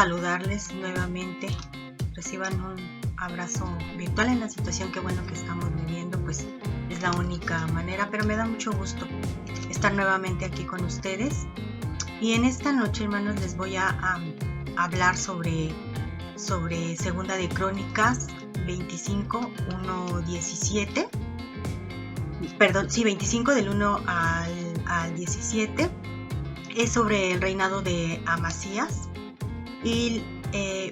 saludarles nuevamente. Reciban un abrazo virtual en la situación que bueno que estamos viviendo, pues es la única manera, pero me da mucho gusto estar nuevamente aquí con ustedes. Y en esta noche, hermanos, les voy a hablar sobre Segunda de Crónicas 25, 1, 17. Perdón, sí, 25 del 1 al 17. Es sobre el reinado de Amasías. Y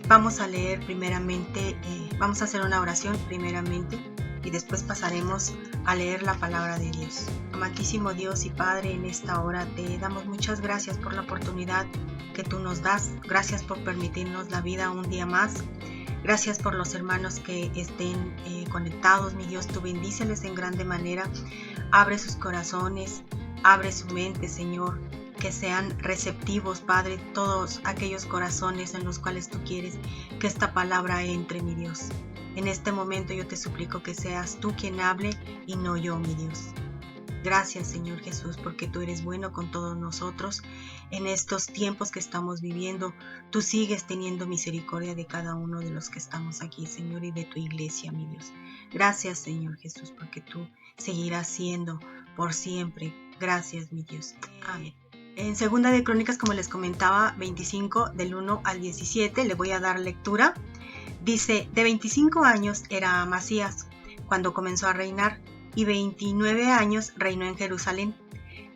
vamos a leer primeramente, vamos a hacer una oración primeramente y después pasaremos a leer la palabra de Dios. Amantísimo Dios y Padre, en esta hora te damos muchas gracias por la oportunidad que tú nos das. Gracias por permitirnos la vida un día más. Gracias por los hermanos que estén conectados. Mi Dios, tú bendíceles en grande manera. Abre sus corazones, abre su mente, Señor. Que sean receptivos, Padre, todos aquellos corazones en los cuales tú quieres que esta palabra entre, mi Dios. En este momento yo te suplico que seas tú quien hable y no yo, mi Dios. Gracias, Señor Jesús, porque tú eres bueno con todos nosotros. En estos tiempos que estamos viviendo, tú sigues teniendo misericordia de cada uno de los que estamos aquí, Señor, y de tu iglesia, mi Dios. Gracias, Señor Jesús, porque tú seguirás siendo por siempre. Gracias, mi Dios. Amén. En Segunda de Crónicas, como les comentaba, 25 del 1 al 17, le voy a dar lectura. Dice, de 25 años era Amasías cuando comenzó a reinar y 29 años reinó en Jerusalén.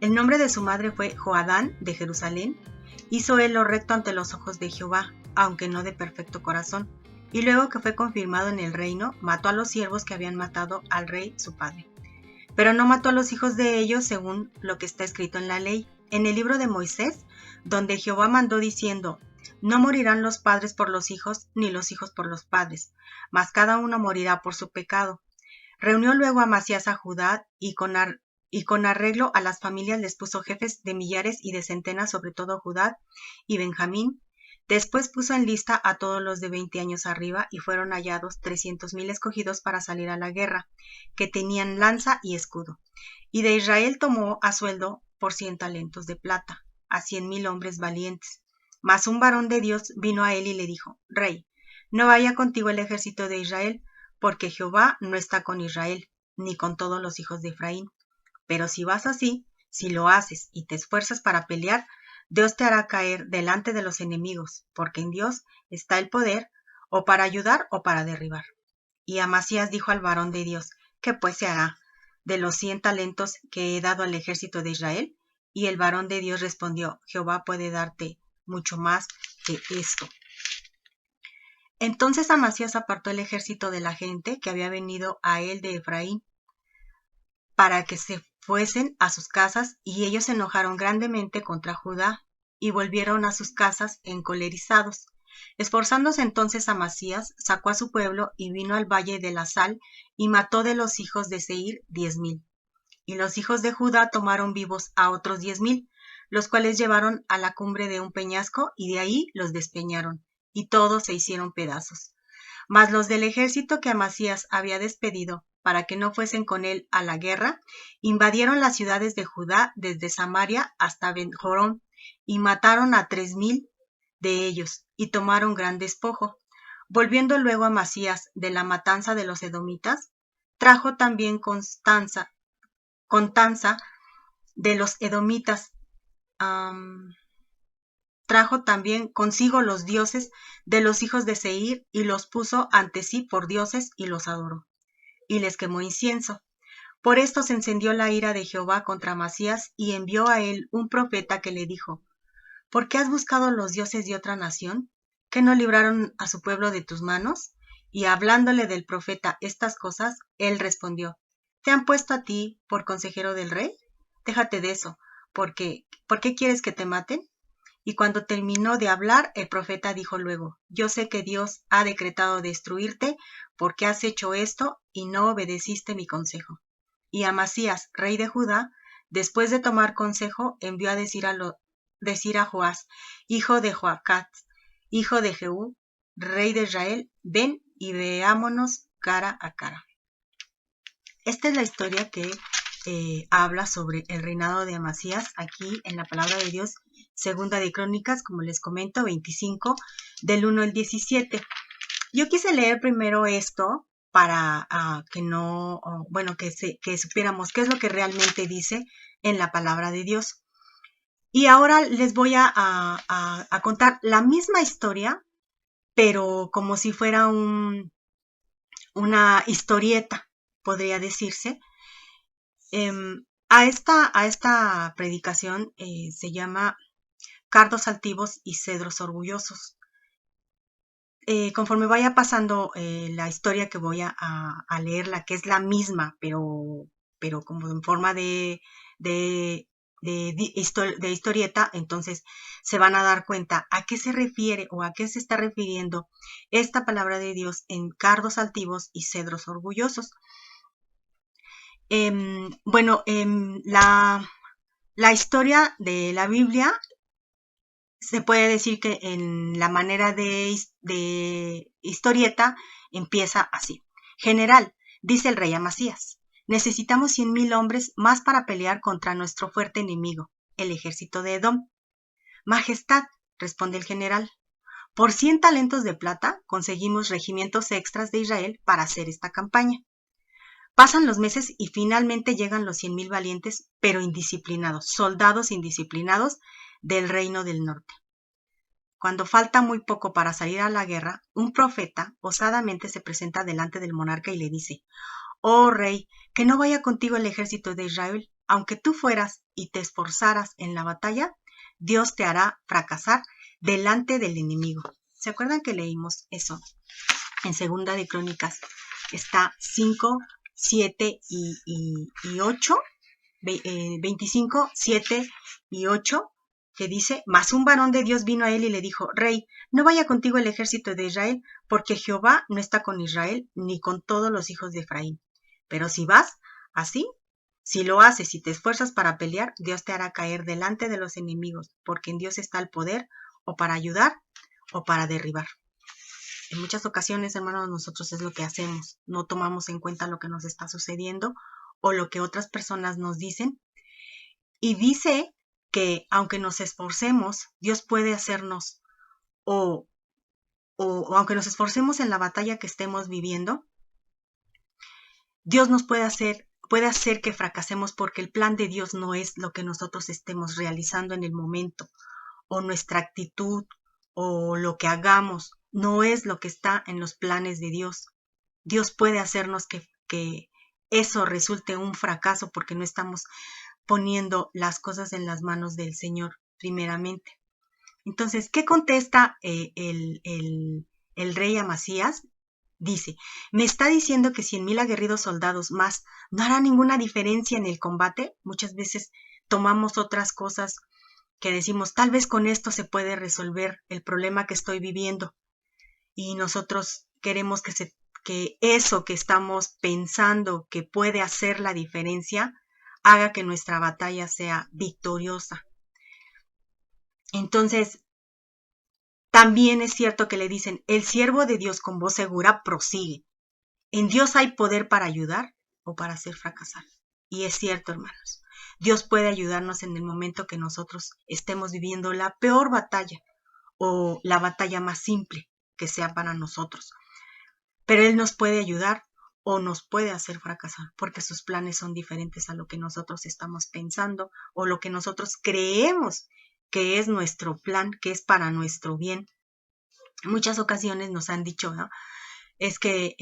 El nombre de su madre fue Joadán de Jerusalén. Hizo él lo recto ante los ojos de Jehová, aunque no de perfecto corazón. Y luego que fue confirmado en el reino, mató a los siervos que habían matado al rey su padre. Pero no mató a los hijos de ellos según lo que está escrito en la ley. En el libro de Moisés, donde Jehová mandó diciendo, no morirán los padres por los hijos, ni los hijos por los padres, mas cada uno morirá por su pecado. Reunió luego Amasías a Judá y con arreglo a las familias les puso jefes de millares y de centenas, sobre todo Judá y Benjamín. Después puso en lista a todos los de 20 años arriba y fueron hallados 300,000 escogidos para salir a la guerra, que tenían lanza y escudo. Y de Israel tomó a sueldo por 100 talentos de plata, a 100,000 hombres valientes. Mas un varón de Dios vino a él y le dijo, Rey, no vaya contigo el ejército de Israel, porque Jehová no está con Israel, ni con todos los hijos de Efraín. Pero si vas así, si lo haces y te esfuerzas para pelear, Dios te hará caer delante de los enemigos, porque en Dios está el poder, o para ayudar o para derribar. Y Amasías dijo al varón de Dios, ¿qué pues se hará de los 100 talentos que he dado al ejército de Israel? Y el varón de Dios respondió, Jehová puede darte mucho más que esto. Entonces Amasías apartó el ejército de la gente que había venido a él de Efraín, para que se fuesen a sus casas, y ellos se enojaron grandemente contra Judá, y volvieron a sus casas encolerizados. Esforzándose entonces Amasías, sacó a su pueblo, y vino al valle de la Sal, y mató de los hijos de Seir 10,000. Y los hijos de Judá tomaron vivos a otros 10,000, los cuales llevaron a la cumbre de un peñasco, y de ahí los despeñaron, y todos se hicieron pedazos. Mas los del ejército que Amasías había despedido, para que no fuesen con él a la guerra, invadieron las ciudades de Judá desde Samaria hasta Ben-Jorón, y mataron a 3,000 de ellos, y tomaron gran despojo. Volviendo luego Amasías de la matanza de los edomitas, trajo también contanza de los edomitas, trajo también consigo los dioses de los hijos de Seir, y los puso ante sí por dioses, y los adoró, y les quemó incienso. Por esto se encendió la ira de Jehová contra Amasías, y envió a él un profeta que le dijo, ¿por qué has buscado los dioses de otra nación, que no libraron a su pueblo de tus manos? Y hablándole del profeta estas cosas, él respondió, ¿te han puesto a ti por consejero del rey? Déjate de eso, ¿por qué quieres que te maten? Y cuando terminó de hablar, el profeta dijo luego, yo sé que Dios ha decretado destruirte, porque has hecho esto y no obedeciste mi consejo. Y Amasías, rey de Judá, después de tomar consejo, envió a decir a Joás, hijo de Joacaz, hijo de Jehú, rey de Israel, ven y veámonos cara a cara. Esta es la historia que habla sobre el reinado de Amasías aquí en la palabra de Dios. Segunda de Crónicas, como les comento, 25, del 1 al 17. Yo quise leer primero esto para que supiéramos qué es lo que realmente dice en la palabra de Dios. Y ahora les voy a contar la misma historia, pero como si fuera una historieta, podría decirse. A esta predicación se llama Cardos altivos y cedros orgullosos. Conforme vaya pasando la historia que voy a leerla, que es la misma, pero como en forma de historieta, entonces se van a dar cuenta a qué se refiere o a qué se está refiriendo esta palabra de Dios en cardos altivos y cedros orgullosos. La historia de la Biblia se puede decir que en la manera de historieta empieza así. General, dice el rey Amasías, necesitamos 100,000 hombres más para pelear contra nuestro fuerte enemigo, el ejército de Edom. Majestad, responde el general, por 100 talentos de plata conseguimos regimientos extras de Israel para hacer esta campaña. Pasan los meses y finalmente llegan los 100,000 valientes, pero indisciplinados, soldados indisciplinados del reino del norte. Cuando falta muy poco para salir a la guerra, un profeta osadamente se presenta delante del monarca y le dice: «Oh rey, que no vaya contigo el ejército de Israel. Aunque tú fueras y te esforzaras en la batalla, Dios te hará fracasar delante del enemigo». ¿Se acuerdan que leímos eso en Segunda de Crónicas? Está 5, 7 y 8, 25, 7 y 8, que dice: «Mas un varón de Dios vino a él y le dijo: Rey, no vaya contigo el ejército de Israel, porque Jehová no está con Israel, ni con todos los hijos de Efraín. Pero si vas así, si lo haces y te esfuerzas para pelear, Dios te hará caer delante de los enemigos, porque en Dios está el poder, o para ayudar, o para derribar». En muchas ocasiones, hermanos, nosotros es lo que hacemos. No tomamos en cuenta lo que nos está sucediendo o lo que otras personas nos dicen. Y dice que aunque nos esforcemos, Dios puede hacernos, o aunque nos esforcemos en la batalla que estemos viviendo, Dios nos puede hacer que fracasemos, porque el plan de Dios no es lo que nosotros estemos realizando en el momento, o nuestra actitud, o lo que hagamos, no es lo que está en los planes de Dios. Dios puede hacernos que eso resulte un fracaso porque no estamos poniendo las cosas en las manos del Señor primeramente. Entonces, ¿qué contesta el rey Amasías? Dice: ¿me está diciendo que 100,000 aguerridos soldados más no hará ninguna diferencia en el combate? Muchas veces tomamos otras cosas que decimos: tal vez con esto se puede resolver el problema que estoy viviendo. Y nosotros queremos que eso que estamos pensando que puede hacer la diferencia haga que nuestra batalla sea victoriosa. Entonces, también es cierto que le dicen: el siervo de Dios con voz segura prosigue. En Dios hay poder para ayudar o para hacer fracasar. Y es cierto, hermanos. Dios puede ayudarnos en el momento que nosotros estemos viviendo la peor batalla o la batalla más simple que sea para nosotros. Pero Él nos puede ayudar o nos puede hacer fracasar, porque sus planes son diferentes a lo que nosotros estamos pensando o lo que nosotros creemos que es nuestro plan, que es para nuestro bien. En muchas ocasiones nos han dicho, ¿no? Es que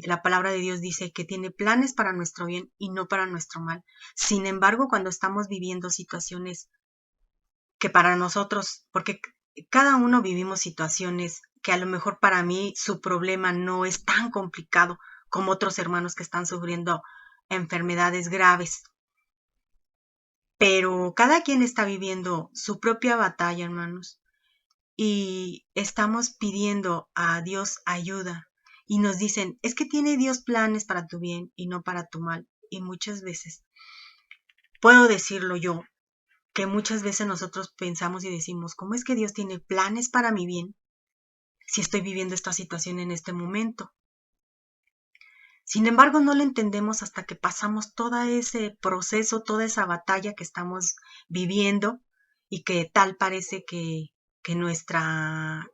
la palabra de Dios dice que tiene planes para nuestro bien y no para nuestro mal. Sin embargo, cuando estamos viviendo situaciones que para nosotros, porque cada uno vivimos situaciones que a lo mejor para mí su problema no es tan complicado como otros hermanos que están sufriendo enfermedades graves. Pero cada quien está viviendo su propia batalla, hermanos. Y estamos pidiendo a Dios ayuda. Y nos dicen: es que tiene Dios planes para tu bien y no para tu mal. Y muchas veces, puedo decirlo yo, que muchas veces nosotros pensamos y decimos: ¿cómo es que Dios tiene planes para mi bien si estoy viviendo esta situación en este momento? Sin embargo, no lo entendemos hasta que pasamos todo ese proceso, toda esa batalla que estamos viviendo, y que tal parece que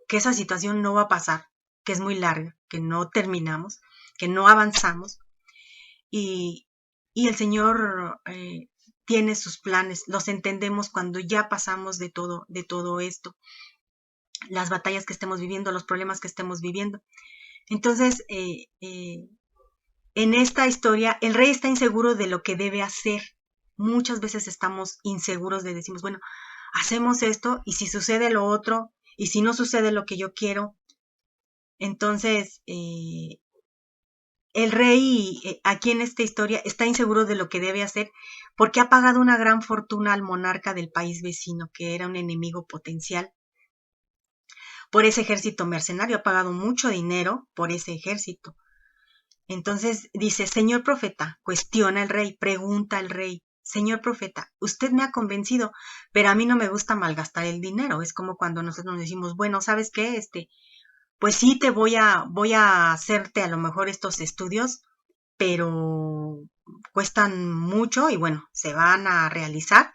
esa situación no va a pasar, que es muy larga, que no terminamos, que no avanzamos y, y el Señor tiene sus planes, los entendemos cuando ya pasamos de todo esto, las batallas que estemos viviendo, los problemas que estemos viviendo. Entonces, en esta historia, el rey está inseguro de lo que debe hacer. Muchas veces estamos inseguros de decimos, bueno, hacemos esto y si sucede lo otro y si no sucede lo que yo quiero. Entonces, el rey aquí en esta historia está inseguro de lo que debe hacer porque ha pagado una gran fortuna al monarca del país vecino, que era un enemigo potencial, por ese ejército mercenario. Ha pagado mucho dinero por ese ejército. Entonces dice, señor profeta, cuestiona el rey, pregunta al rey, señor profeta, usted me ha convencido, pero a mí no me gusta malgastar el dinero. Es como cuando nosotros nos decimos, bueno, ¿sabes qué? Pues sí te voy a hacerte a lo mejor estos estudios, pero cuestan mucho y bueno, se van a realizar.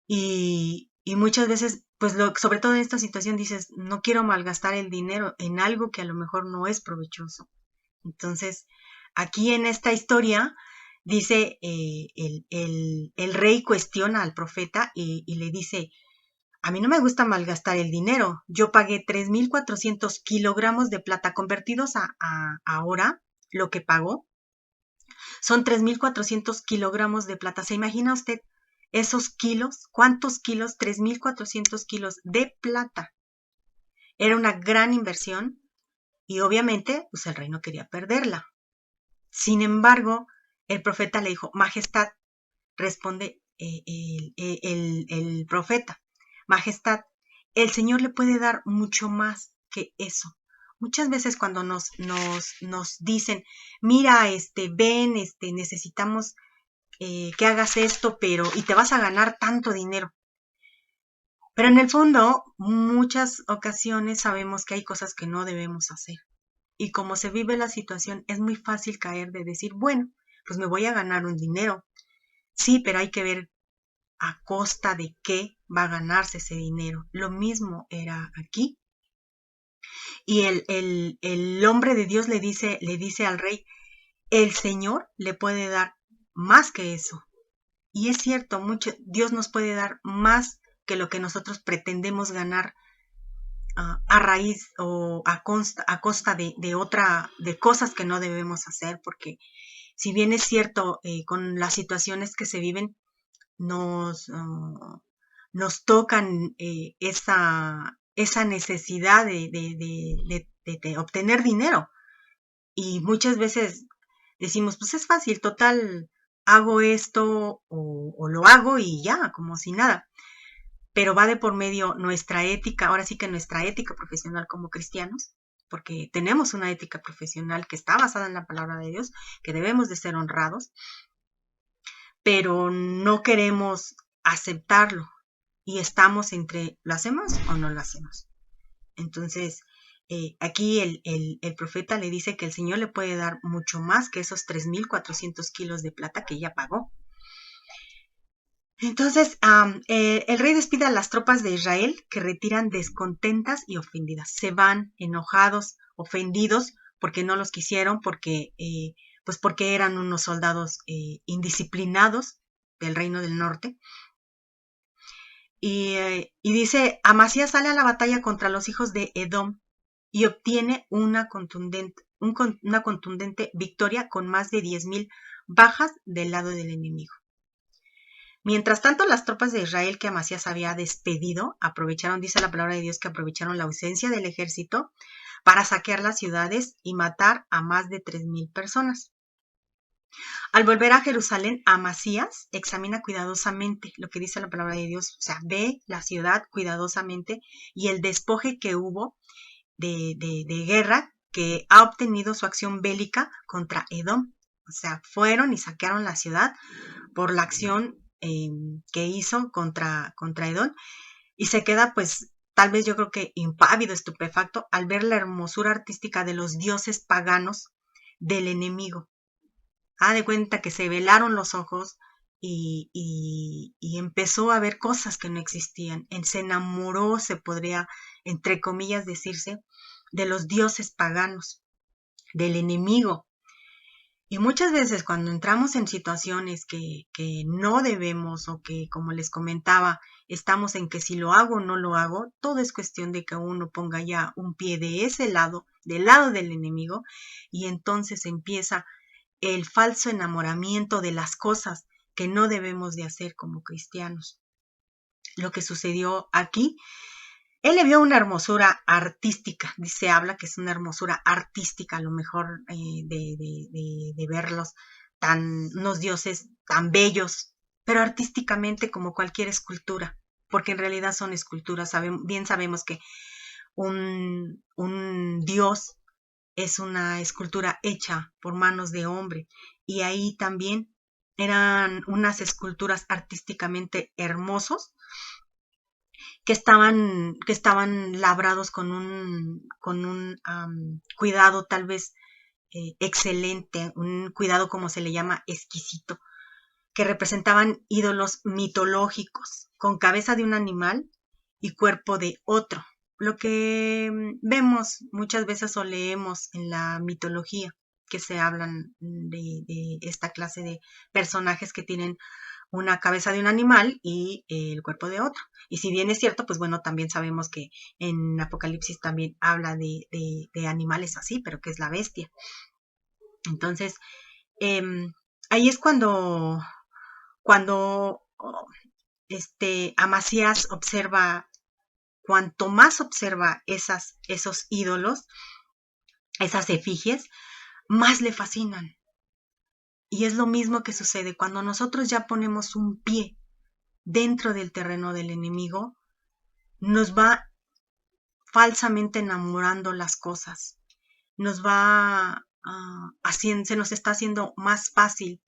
Y muchas veces, pues sobre todo en esta situación dices, no quiero malgastar el dinero en algo que a lo mejor no es provechoso. Entonces, aquí en esta historia dice, el rey cuestiona al profeta y le dice, a mí no me gusta malgastar el dinero. Yo pagué 3,400 kilogramos de plata convertidos a ahora, lo que pagó. Son 3,400 kilogramos de plata. ¿Se imagina usted esos kilos? ¿Cuántos kilos? 3,400 kilos de plata. Era una gran inversión y obviamente pues el rey no quería perderla. Sin embargo, el profeta le dijo, Majestad, responde el profeta, Majestad, el Señor le puede dar mucho más que eso. Muchas veces cuando nos dicen, mira, ven, necesitamos que hagas esto, y te vas a ganar tanto dinero. Pero en el fondo, muchas ocasiones sabemos que hay cosas que no debemos hacer. Y como se vive la situación, es muy fácil caer de decir, bueno, pues me voy a ganar un dinero. Sí, pero hay que ver a costa de qué va a ganarse ese dinero. Lo mismo era aquí. Y el hombre de Dios le dice al rey, el Señor le puede dar más que eso. Y es cierto, Dios nos puede dar más que lo que nosotros pretendemos ganar a raíz o a costa de cosas que no debemos hacer, porque si bien es cierto, con las situaciones que se viven, nos tocan esa necesidad de obtener dinero. Y muchas veces decimos, pues es fácil, total, hago esto o lo hago y ya, como si nada. Pero va de por medio nuestra ética, ahora sí que nuestra ética profesional como cristianos, porque tenemos una ética profesional que está basada en la palabra de Dios, que debemos de ser honrados, pero no queremos aceptarlo y estamos entre, ¿lo hacemos o no lo hacemos? Entonces, aquí el profeta le dice que el Señor le puede dar mucho más que esos 3,400 kilos de plata que ella pagó. Entonces, el rey despide a las tropas de Israel que retiran descontentas y ofendidas. Se van enojados, ofendidos, porque no los quisieron, porque eran unos soldados indisciplinados del reino del norte. Y dice, Amasías sale a la batalla contra los hijos de Edom y obtiene una contundente victoria con más de 10,000 bajas del lado del enemigo. Mientras tanto, las tropas de Israel que Amasías había despedido aprovecharon, dice la palabra de Dios, que aprovecharon la ausencia del ejército para saquear las ciudades y matar a más de 3,000 personas. Al volver a Jerusalén, Amasías examina cuidadosamente lo que dice la palabra de Dios, o sea, ve la ciudad cuidadosamente y el despoje que hubo de guerra que ha obtenido su acción bélica contra Edom. O sea, fueron y saquearon la ciudad por la acción que hizo contra Edom y se queda pues tal vez yo creo que impávido, estupefacto al ver la hermosura artística de los dioses paganos del enemigo. De cuenta que se velaron los ojos y empezó a ver cosas que no existían. Él se enamoró, se podría, entre comillas, decirse, de los dioses paganos, del enemigo. Y muchas veces cuando entramos en situaciones que no debemos o que, como les comentaba, estamos en que si lo hago o no lo hago, todo es cuestión de que uno ponga ya un pie de ese lado, del lado del enemigo, y entonces empieza el falso enamoramiento de las cosas que no debemos de hacer como cristianos. Lo que sucedió aquí, él le vio una hermosura artística, se habla que es una hermosura artística, a lo mejor de verlos, unos dioses tan bellos, pero artísticamente como cualquier escultura, porque en realidad son esculturas. Bien sabemos que un dios es una escultura hecha por manos de hombre, y ahí también eran unas esculturas artísticamente hermosos que estaban labrados con un cuidado tal vez excelente, un cuidado como se le llama exquisito, que representaban ídolos mitológicos con cabeza de un animal y cuerpo de otro. Lo que vemos muchas veces o leemos en la mitología, que se hablan de esta clase de personajes que tienen una cabeza de un animal y el cuerpo de otro. Y si bien es cierto, pues bueno, también sabemos que en Apocalipsis también habla de animales así, pero que es la bestia. Entonces, ahí es cuando Amasías observa, cuanto más observa esos ídolos, esas efigies, más le fascinan. Y es lo mismo que sucede cuando nosotros ya ponemos un pie dentro del terreno del enemigo, nos va falsamente enamorando las cosas, nos va se nos está haciendo más fácil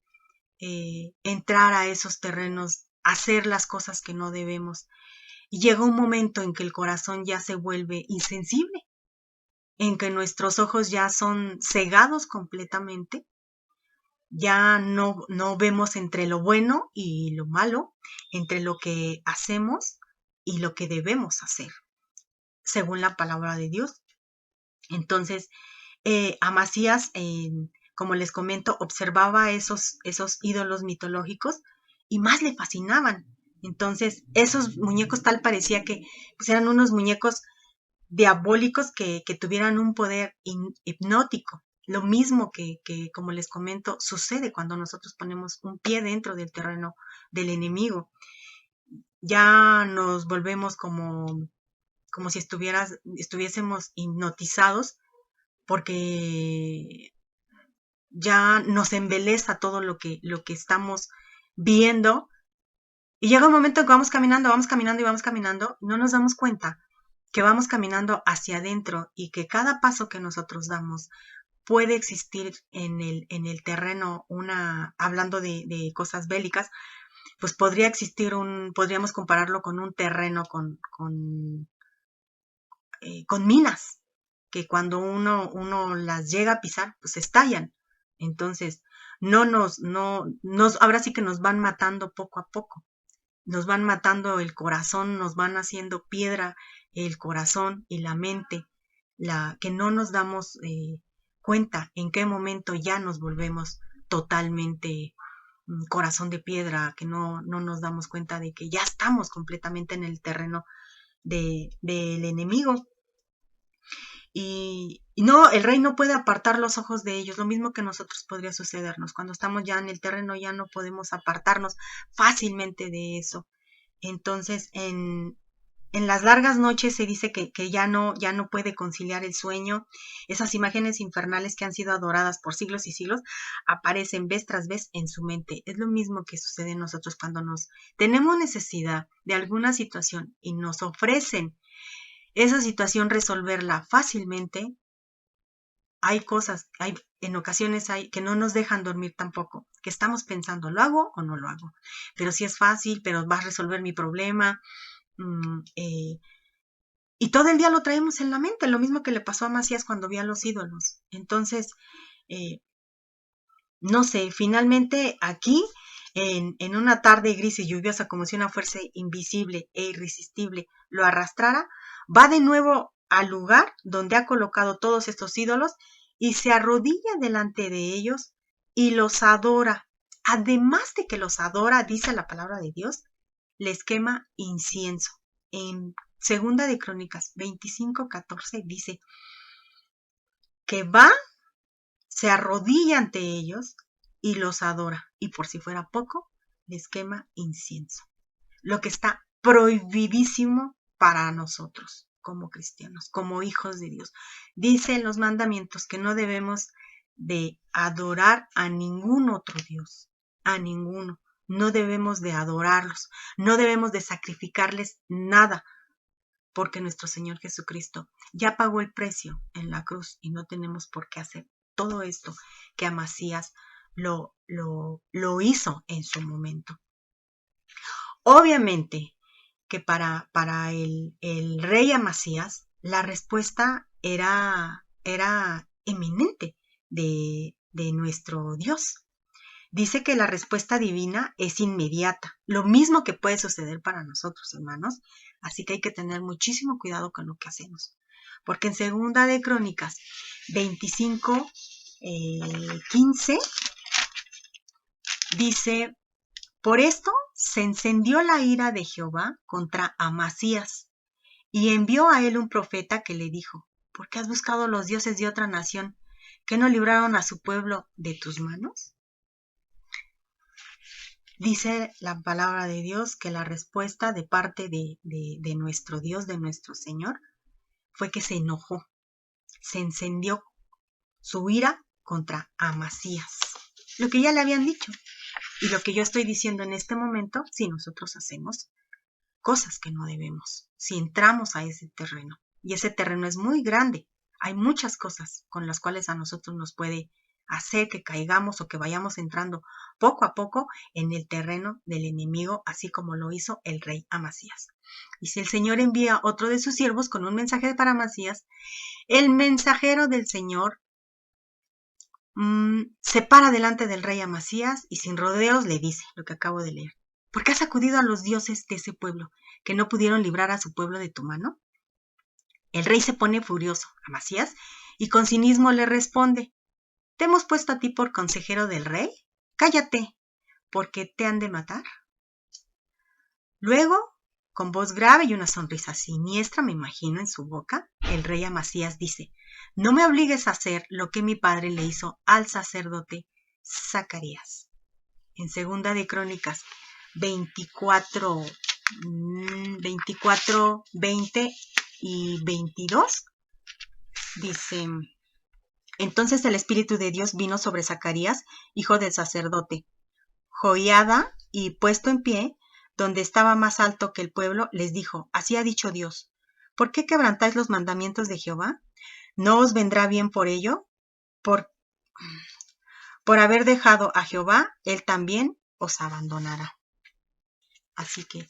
entrar a esos terrenos, hacer las cosas que no debemos. Y llega un momento en que el corazón ya se vuelve insensible, en que nuestros ojos ya son cegados completamente, ya no vemos entre lo bueno y lo malo, entre lo que hacemos y lo que debemos hacer, según la palabra de Dios. Entonces, Amasías, como les comento, observaba esos ídolos mitológicos y más le fascinaban. Entonces, esos muñecos tal parecía que pues, eran unos muñecos diabólicos que tuvieran un poder hipnótico. Lo mismo que, como les comento, sucede cuando nosotros ponemos un pie dentro del terreno del enemigo. Ya nos volvemos como si estuviésemos hipnotizados, porque ya nos embeleza todo lo que estamos viendo, y llega un momento en que vamos caminando y no nos damos cuenta que vamos caminando hacia adentro y que cada paso que nosotros damos puede existir en el terreno, hablando de cosas bélicas, pues podríamos compararlo con un terreno con minas, que cuando uno las llega a pisar, pues estallan. Entonces, ahora sí que nos van matando poco a poco, nos van matando el corazón, nos van haciendo piedra el corazón y la mente, que no nos damos cuenta en qué momento ya nos volvemos totalmente corazón de piedra, que no nos damos cuenta de que ya estamos completamente en el terreno del enemigo. Y no, el rey no puede apartar los ojos de ellos, lo mismo que nosotros podría sucedernos. Cuando estamos ya en el terreno ya no podemos apartarnos fácilmente de eso. Entonces, en las largas noches se dice que ya no puede conciliar el sueño. Esas imágenes infernales que han sido adoradas por siglos y siglos aparecen vez tras vez en su mente. Es lo mismo que sucede en nosotros cuando tenemos necesidad de alguna situación y nos ofrecen esa situación resolverla fácilmente. En ocasiones hay que no nos dejan dormir tampoco, que estamos pensando, ¿lo hago o no lo hago? Pero sí es fácil, pero va a resolver mi problema. Y todo el día lo traemos en la mente, lo mismo que le pasó a Macías cuando vio a los ídolos. Entonces, no sé, finalmente aquí en una tarde gris y lluviosa, como si una fuerza invisible e irresistible lo arrastrara, va de nuevo al lugar donde ha colocado todos estos ídolos y se arrodilla delante de ellos y los adora. Además de que los adora, dice la palabra de Dios, les quema incienso. En Segunda de Crónicas 25:14 dice que va, se arrodilla ante ellos y los adora. Y por si fuera poco, les quema incienso. Lo que está prohibidísimo para nosotros como cristianos, como hijos de Dios. Dice en los mandamientos que no debemos de adorar a ningún otro Dios, a ninguno. No debemos de adorarlos, no debemos de sacrificarles nada, porque nuestro Señor Jesucristo ya pagó el precio en la cruz y no tenemos por qué hacer todo esto que Amasías lo hizo en su momento. Obviamente que para el rey Amasías la respuesta era eminente de nuestro Dios. Dice que la respuesta divina es inmediata, lo mismo que puede suceder para nosotros, hermanos. Así que hay que tener muchísimo cuidado con lo que hacemos. Porque en Segunda de Crónicas 25:15 dice: por esto se encendió la ira de Jehová contra Amasías y envió a él un profeta que le dijo: ¿por qué has buscado los dioses de otra nación que no libraron a su pueblo de tus manos? Dice la palabra de Dios que la respuesta de parte de nuestro Dios, de nuestro Señor, fue que se enojó, se encendió su ira contra Amasías. Lo que ya le habían dicho y lo que yo estoy diciendo en este momento, si nosotros hacemos cosas que no debemos, si entramos a ese terreno, y ese terreno es muy grande, hay muchas cosas con las cuales a nosotros nos puede hacer que caigamos o que vayamos entrando poco a poco en el terreno del enemigo, así como lo hizo el rey Amasías. Y si el Señor envía otro de sus siervos con un mensaje para Amasías, el mensajero del Señor se para delante del rey Amasías y sin rodeos le dice lo que acabo de leer: ¿por qué has sacudido a los dioses de ese pueblo que no pudieron librar a su pueblo de tu mano? El rey se pone furioso, Amasías, y con cinismo le responde: ¿te hemos puesto a ti por consejero del rey? Cállate, porque te han de matar. Luego, con voz grave y una sonrisa siniestra, me imagino, en su boca, el rey Amasías dice: no me obligues a hacer lo que mi padre le hizo al sacerdote Zacarías. En Segunda de Crónicas 24, 20 y 22 dice: entonces el Espíritu de Dios vino sobre Zacarías, hijo del sacerdote Joiada, y puesto en pie, donde estaba más alto que el pueblo, les dijo: así ha dicho Dios, ¿por qué quebrantáis los mandamientos de Jehová? ¿No os vendrá bien por ello? Por haber dejado a Jehová, él también os abandonará. Así que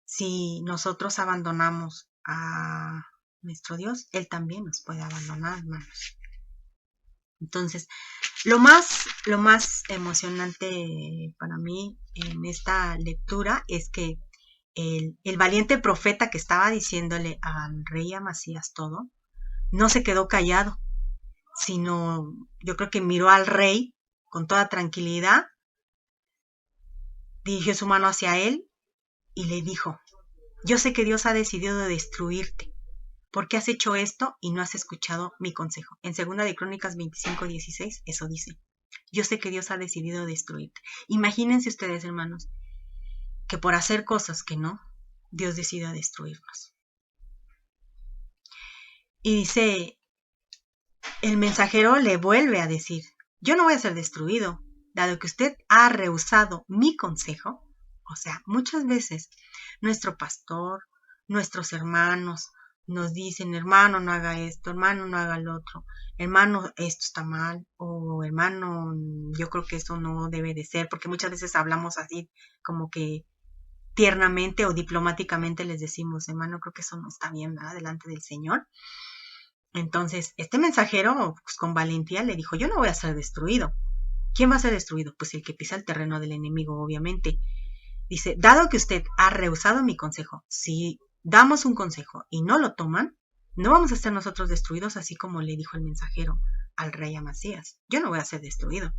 si nosotros abandonamos a nuestro Dios, él también nos puede abandonar, hermanos. Entonces, lo más emocionante para mí en esta lectura es que el valiente profeta que estaba diciéndole al rey Amasías todo, no se quedó callado, sino yo creo que miró al rey con toda tranquilidad, dirigió su mano hacia él y le dijo: yo sé que Dios ha decidido destruirte. ¿Por qué has hecho esto y no has escuchado mi consejo? En Segunda de Crónicas 25:16, eso dice: yo sé que Dios ha decidido destruirte. Imagínense ustedes, hermanos, que por hacer cosas que no, Dios decida destruirnos. Y dice, el mensajero le vuelve a decir: yo no voy a ser destruido, dado que usted ha rehusado mi consejo. O sea, muchas veces nuestro pastor, nuestros hermanos nos dicen: hermano, no haga esto, hermano, no haga lo otro, hermano, esto está mal, o hermano, yo creo que eso no debe de ser, porque muchas veces hablamos así como que tiernamente o diplomáticamente les decimos: hermano, creo que eso no está bien, ¿verdad?, delante del Señor. Entonces, este mensajero, pues, con valentía le dijo: yo no voy a ser destruido, ¿Quién va a ser destruido? Pues el que pisa el terreno del enemigo, obviamente. Dice, dado que usted ha rehusado mi consejo, si damos un consejo y no lo toman, no vamos a ser nosotros destruidos, así como le dijo el mensajero al rey Amasías. Yo no voy a ser destruido.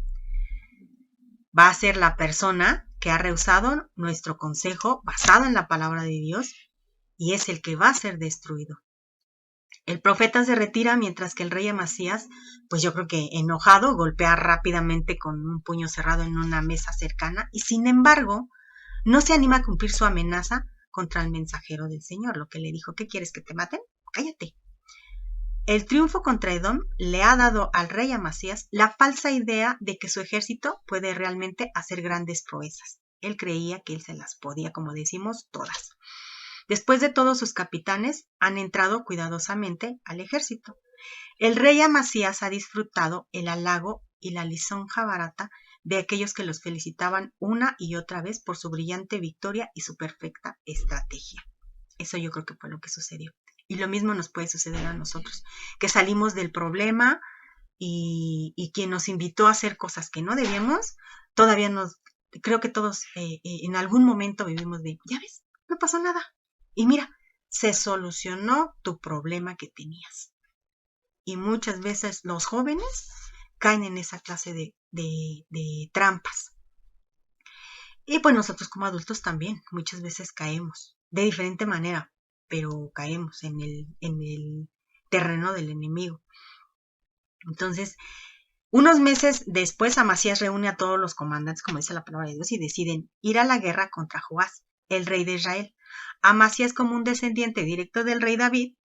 Va a ser la persona que ha rehusado nuestro consejo basado en la palabra de Dios y es el que va a ser destruido. El profeta se retira mientras que el rey Amasías, pues yo creo que enojado, golpea rápidamente con un puño cerrado en una mesa cercana y sin embargo no se anima a cumplir su amenaza contra el mensajero del Señor, lo que le dijo, ¿qué quieres, que te maten? Cállate. El triunfo contra Edom le ha dado al rey Amasías la falsa idea de que su ejército puede realmente hacer grandes proezas. Él creía que él se las podía, como decimos, todas. Después de todo, sus capitanes han entrado cuidadosamente al ejército. El rey Amasías ha disfrutado el halago y la lisonja barata de aquellos que los felicitaban una y otra vez por su brillante victoria y su perfecta estrategia. Eso yo creo que fue lo que sucedió. Y lo mismo nos puede suceder a nosotros, que salimos del problema y quien nos invitó a hacer cosas que no debíamos, todavía creo que todos en algún momento vivimos de, ya ves, no pasó nada. Y mira, se solucionó tu problema que tenías. Y muchas veces los jóvenes caen en esa clase de trampas. Y pues nosotros como adultos también muchas veces caemos de diferente manera, pero caemos en el terreno del enemigo. Entonces, unos meses después, Amasías reúne a todos los comandantes, como dice la palabra de Dios, y deciden ir a la guerra contra Joás, el rey de Israel. Amasías, como un descendiente directo del rey David,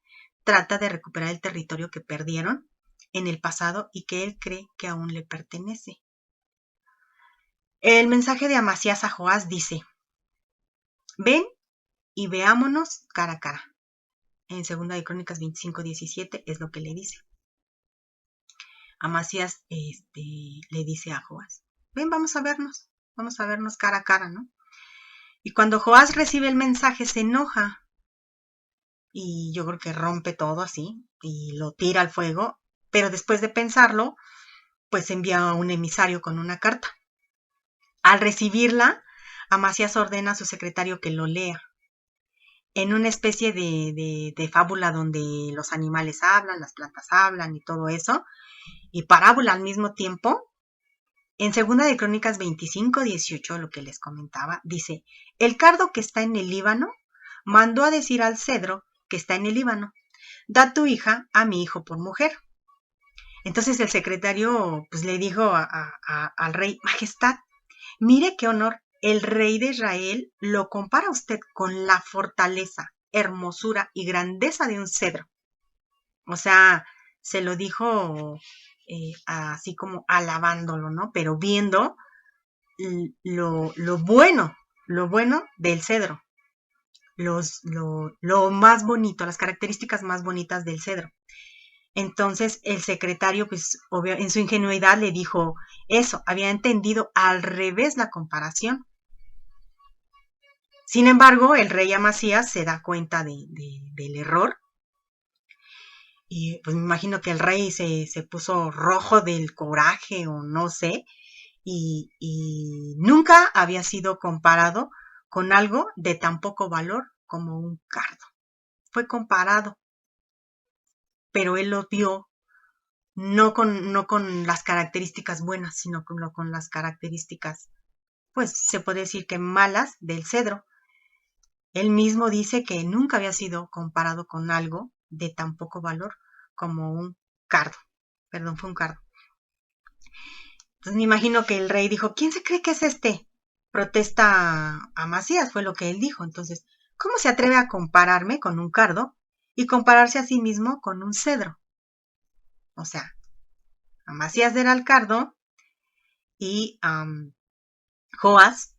trata de recuperar el territorio que perdieron en el pasado y que él cree que aún le pertenece. El mensaje de Amasías a Joás dice, ven y veámonos cara a cara. En 2 de Crónicas 25:17 es lo que le dice. Amasías le dice a Joás, ven, vamos a vernos cara a cara, ¿no? Y cuando Joás recibe el mensaje se enoja y yo creo que rompe todo así y lo tira al fuego, pero después de pensarlo, pues envía a un emisario con una carta. Al recibirla, Amasías ordena a su secretario que lo lea. En una especie de fábula donde los animales hablan, las plantas hablan y todo eso, y parábola al mismo tiempo, en 2 de Crónicas 25:18, lo que les comentaba, dice, el cardo que está en el Líbano mandó a decir al cedro que está en el Líbano, da tu hija a mi hijo por mujer. Entonces el secretario pues le dijo al rey, Majestad, mire qué honor, el rey de Israel lo compara usted con la fortaleza, hermosura y grandeza de un cedro. O sea, se lo dijo así como alabándolo, ¿no? Pero viendo lo bueno del cedro, lo más bonito, las características más bonitas del cedro. Entonces el secretario, pues obvio, en su ingenuidad le dijo eso, había entendido al revés la comparación. Sin embargo, el rey Amasías se da cuenta del error y pues me imagino que el rey se puso rojo del coraje o no sé, y nunca había sido comparado con algo de tan poco valor como un cardo. Fue comparado, pero él lo vio no con las características buenas, sino con las características, pues se puede decir que malas del cedro. Él mismo dice que nunca había sido comparado con algo de tan poco valor como un cardo. Perdón, fue un cardo. Entonces me imagino que el rey dijo, ¿quién se cree que es este? Protesta Amasías, fue lo que él dijo. Entonces, ¿cómo se atreve a compararme con un cardo y compararse a sí mismo con un cedro? O sea, Amasías era el cardo y Joás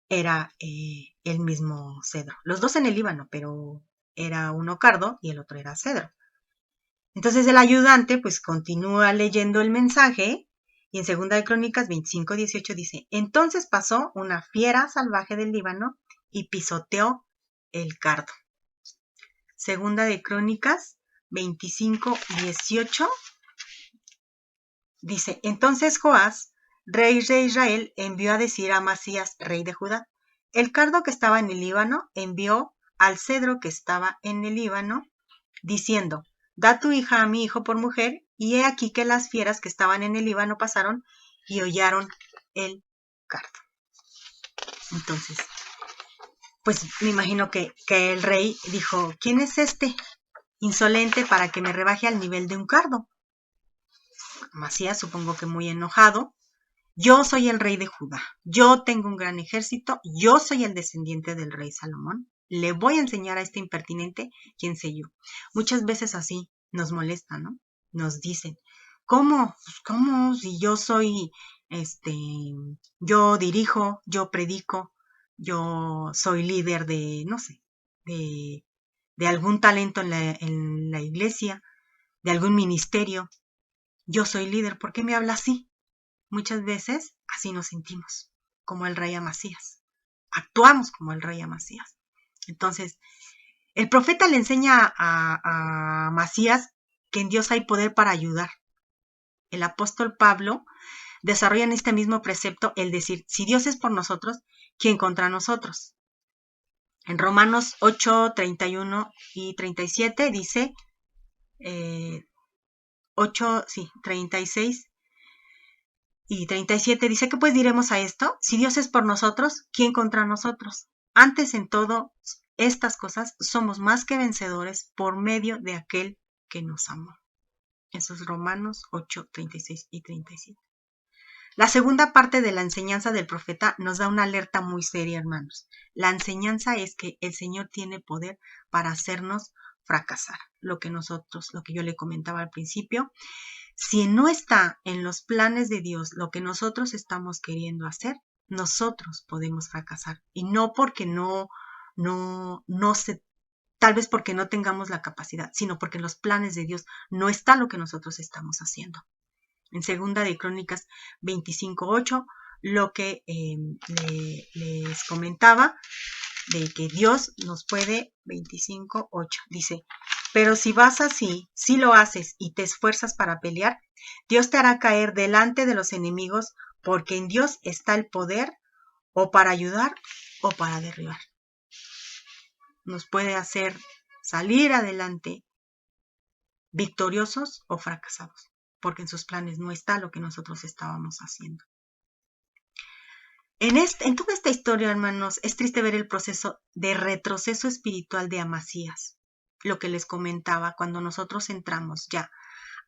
era el mismo cedro. Los dos en el Líbano, pero era uno cardo y el otro era cedro. Entonces el ayudante pues continúa leyendo el mensaje y en 2 de Crónicas 25:18 dice, entonces pasó una fiera salvaje del Líbano y pisoteó el cardo. 2 de Crónicas 25:18 dice, entonces Joás rey de Israel, envió a decir a Amasías, rey de Judá: el cardo que estaba en el Líbano envió al cedro que estaba en el Líbano, diciendo: da tu hija a mi hijo por mujer. Y he aquí que las fieras que estaban en el Líbano pasaron y hollaron el cardo. Entonces, pues me imagino que el rey dijo: ¿quién es este insolente para que me rebaje al nivel de un cardo? Amasías, supongo que muy enojado: yo soy el rey de Judá, yo tengo un gran ejército, yo soy el descendiente del rey Salomón, le voy a enseñar a este impertinente quién soy yo. Muchas veces así nos molesta, ¿no? Nos dicen: ¿cómo? Pues, ¿cómo? Si yo soy, yo dirijo, yo predico, yo soy líder de, no sé, de algún talento en la iglesia, de algún ministerio, yo soy líder, ¿por qué me habla así? Muchas veces así nos sentimos, como el rey Amasías. Actuamos como el rey Amasías. Entonces, el profeta le enseña a Amasías que en Dios hay poder para ayudar. El apóstol Pablo desarrolla en este mismo precepto el decir: si Dios es por nosotros, ¿quién contra nosotros? En Romanos 8, 31 y 37 dice, 36 y 37 dice: ¿qué pues diremos a esto? Si Dios es por nosotros, ¿quién contra nosotros? Antes en todo estas cosas somos más que vencedores por medio de aquel que nos amó. Eso es Romanos 8, 36 y 37. La segunda parte de la enseñanza del profeta nos da una alerta muy seria, hermanos. La enseñanza es que el Señor tiene poder para hacernos fracasar. Lo que yo le comentaba al principio, si no está en los planes de Dios lo que nosotros estamos queriendo hacer, nosotros podemos fracasar. Y no porque no se, tal vez porque no tengamos la capacidad, sino porque en los planes de Dios no está lo que nosotros estamos haciendo. En segunda de Crónicas 25:8, lo que les comentaba, de que Dios nos puede, 25:8, dice: pero si vas así, si lo haces y te esfuerzas para pelear, Dios te hará caer delante de los enemigos, porque en Dios está el poder o para ayudar o para derribar. Nos puede hacer salir adelante victoriosos o fracasados, porque en sus planes no está lo que nosotros estábamos haciendo. En toda esta historia, hermanos, es triste ver el proceso de retroceso espiritual de Amasías. Lo que les comentaba, cuando nosotros entramos ya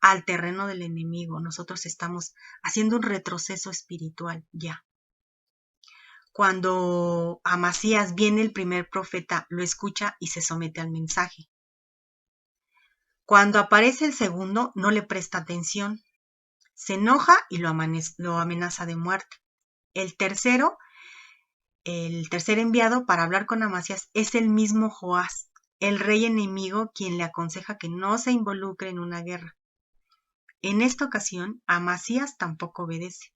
al terreno del enemigo, nosotros estamos haciendo un retroceso espiritual ya. Cuando Amasías viene el primer profeta, lo escucha y se somete al mensaje. Cuando aparece el segundo, no le presta atención, se enoja y lo amenaza de muerte. El tercer enviado para hablar con Amasías es el mismo Joás, el rey enemigo, quien le aconseja que no se involucre en una guerra. En esta ocasión, Amasías tampoco obedece.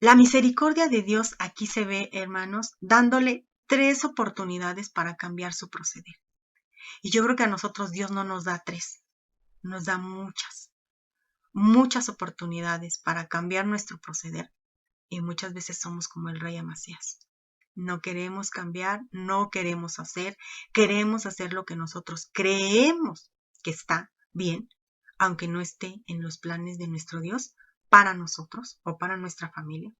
La misericordia de Dios aquí se ve, hermanos, dándole 3 oportunidades para cambiar su proceder. Y yo creo que a nosotros Dios no nos da 3, nos da muchas oportunidades para cambiar nuestro proceder. Y muchas veces somos como el rey Amasías. No queremos cambiar, no queremos hacer, queremos hacer lo que nosotros creemos que está bien, aunque no esté en los planes de nuestro Dios para nosotros o para nuestra familia.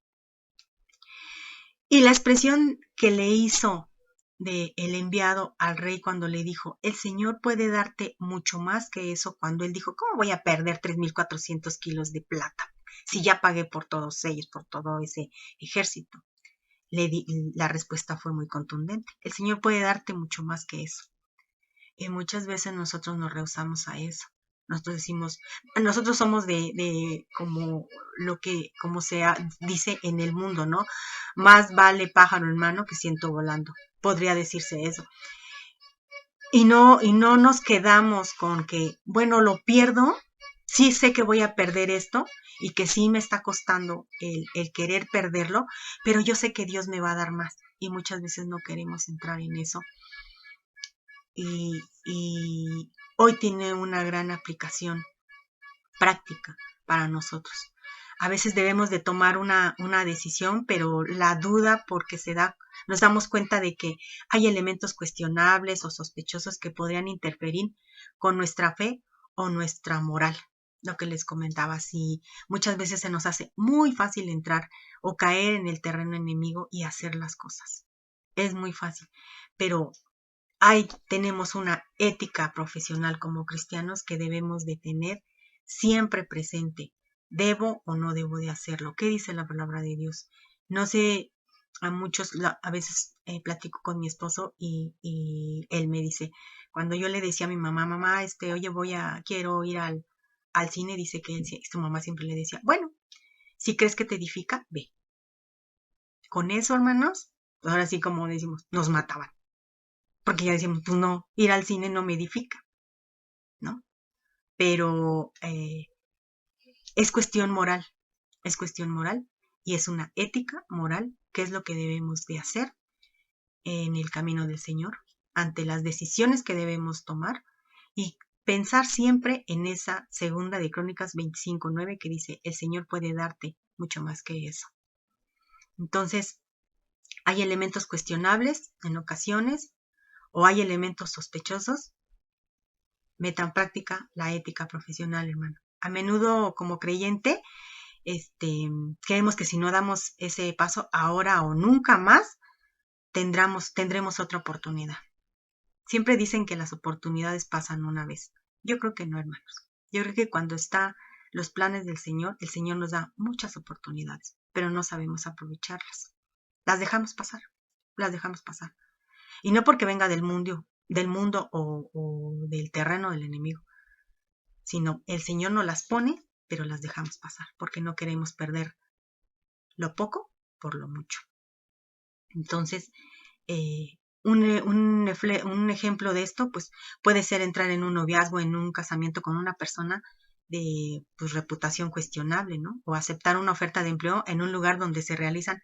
Y la expresión que le hizo el enviado al rey cuando le dijo: el Señor puede darte mucho más que eso, cuando él dijo: ¿cómo voy a perder 3,400 kilos de plata si ya pagué por todos ellos, por todo ese ejército? La respuesta fue muy contundente: el Señor puede darte mucho más que eso. Y muchas veces nosotros nos rehusamos a eso. Nosotros somos de como se dice en el mundo, ¿no? Más vale pájaro en mano que ciento volando. Podría decirse eso. Y no nos quedamos con que, bueno, lo pierdo, sí sé que voy a perder esto y que sí me está costando el querer perderlo, pero yo sé que Dios me va a dar más. Y muchas veces no queremos entrar en eso. Y hoy tiene una gran aplicación práctica para nosotros. A veces debemos de tomar una decisión, pero la duda porque nos damos cuenta de que hay elementos cuestionables o sospechosos que podrían interferir con nuestra fe o nuestra moral. Lo que les comentaba, si muchas veces se nos hace muy fácil entrar o caer en el terreno enemigo y hacer las cosas. Es muy fácil, pero tenemos una ética profesional como cristianos que debemos de tener siempre presente. ¿Debo o no debo de hacerlo? ¿Qué dice la palabra de Dios? No sé, a veces platico con mi esposo y él me dice, cuando yo le decía a mi mamá, oye, quiero ir al cine, dice que su mamá siempre le decía, bueno, si crees que te edifica, ve. Con eso, hermanos, pues ahora sí como decimos, nos mataban. Porque ya decimos, pues no, ir al cine no me edifica, ¿no? Pero es cuestión moral y es una ética moral, que es lo que debemos de hacer en el camino del Señor, ante las decisiones que debemos tomar y pensar siempre en esa segunda de Crónicas 25:9 que dice, el Señor puede darte mucho más que eso. Entonces, hay elementos cuestionables en ocasiones o hay elementos sospechosos. Meta en práctica la ética profesional, hermano. A menudo, como creyente, creemos que si no damos ese paso ahora o nunca más, tendremos otra oportunidad. Siempre dicen que las oportunidades pasan una vez. Yo creo que no, hermanos. Yo creo que cuando están los planes del Señor, el Señor nos da muchas oportunidades, pero no sabemos aprovecharlas. Las dejamos pasar. Y no porque venga del mundo o del terreno del enemigo, sino el Señor nos las pone, pero las dejamos pasar, porque no queremos perder lo poco por lo mucho. Entonces, un ejemplo de esto, pues puede ser entrar en un noviazgo, en un casamiento con una persona de pues, reputación cuestionable, ¿no? O aceptar una oferta de empleo en un lugar donde se realizan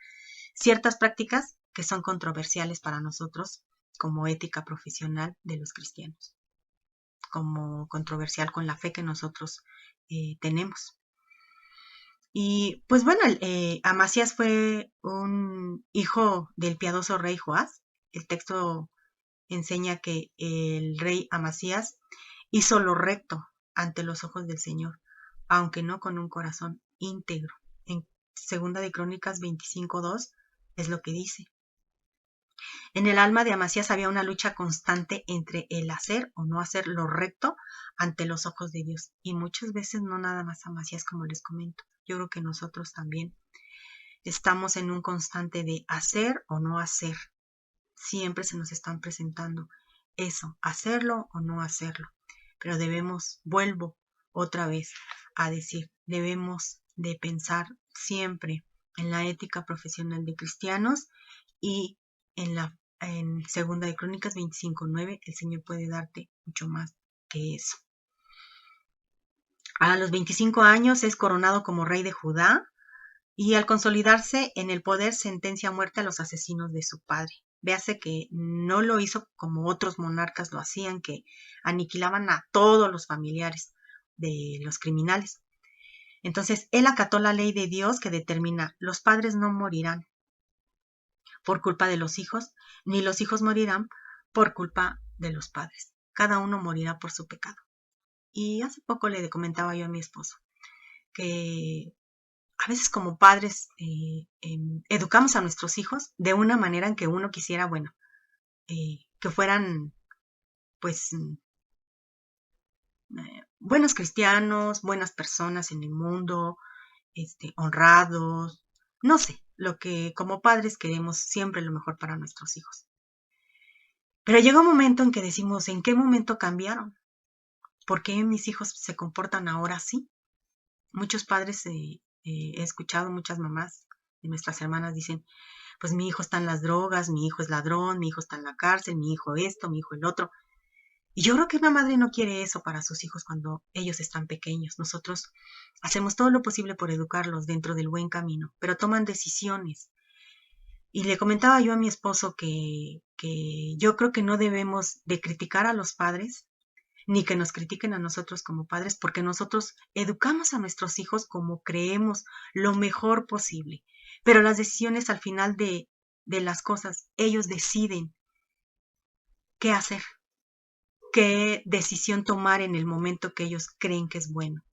ciertas prácticas que son controversiales para nosotros como ética profesional de los cristianos, como controversial con la fe que nosotros tenemos. Y pues bueno, Amasías fue un hijo del piadoso rey Joás. El texto enseña que el rey Amasías hizo lo recto ante los ojos del Señor, aunque no con un corazón íntegro. En Segunda de Crónicas 25:2 es lo que dice. En el alma de Amasías había una lucha constante entre el hacer o no hacer lo recto ante los ojos de Dios. Y muchas veces no nada más Amasías, como les comento. Yo creo que nosotros también estamos en un constante de hacer o no hacer. Siempre se nos están presentando eso, hacerlo o no hacerlo. Pero vuelvo otra vez a decir, debemos de pensar siempre en la ética profesional de cristianos y en Segunda de Crónicas 25:9, el Señor puede darte mucho más que eso. A los 25 años es coronado como rey de Judá y al consolidarse en el poder sentencia a muerte a los asesinos de su padre. Véase que no lo hizo como otros monarcas lo hacían, que aniquilaban a todos los familiares de los criminales. Entonces, él acató la ley de Dios que determina, los padres no morirán por culpa de los hijos, ni los hijos morirán por culpa de los padres. Cada uno morirá por su pecado. Y hace poco le comentaba yo a mi esposo que a veces como padres educamos a nuestros hijos de una manera en que uno quisiera, que fueran pues buenos cristianos, buenas personas en el mundo, honrados, no sé, lo que como padres queremos siempre lo mejor para nuestros hijos. Pero llega un momento en que decimos, ¿en qué momento cambiaron? ¿Por qué mis hijos se comportan ahora así? Muchos padres, he escuchado, muchas mamás de nuestras hermanas dicen, pues mi hijo está en las drogas, mi hijo es ladrón, mi hijo está en la cárcel, mi hijo esto, mi hijo el otro. Y yo creo que una madre no quiere eso para sus hijos cuando ellos están pequeños. Nosotros hacemos todo lo posible por educarlos dentro del buen camino, pero toman decisiones. Y le comentaba yo a mi esposo que yo creo que no debemos de criticar a los padres, ni que nos critiquen a nosotros como padres, porque nosotros educamos a nuestros hijos como creemos lo mejor posible. Pero las decisiones al final de las cosas, ellos deciden qué hacer, qué decisión tomar en el momento que ellos creen que es bueno.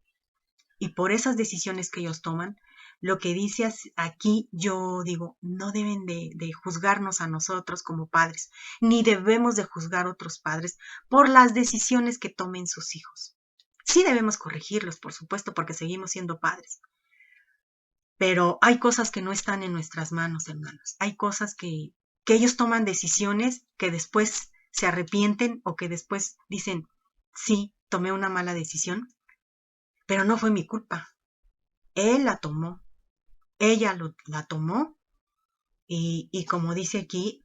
Y por esas decisiones que ellos toman, lo que dice aquí, yo digo, no deben de juzgarnos a nosotros como padres, ni debemos de juzgar a otros padres por las decisiones que tomen sus hijos. Sí debemos corregirlos, por supuesto, porque seguimos siendo padres. Pero hay cosas que no están en nuestras manos, hermanos. Hay cosas que ellos toman decisiones que después se arrepienten o que después dicen, sí, tomé una mala decisión, pero no fue mi culpa. Él la tomó. Ella la tomó y como dice aquí,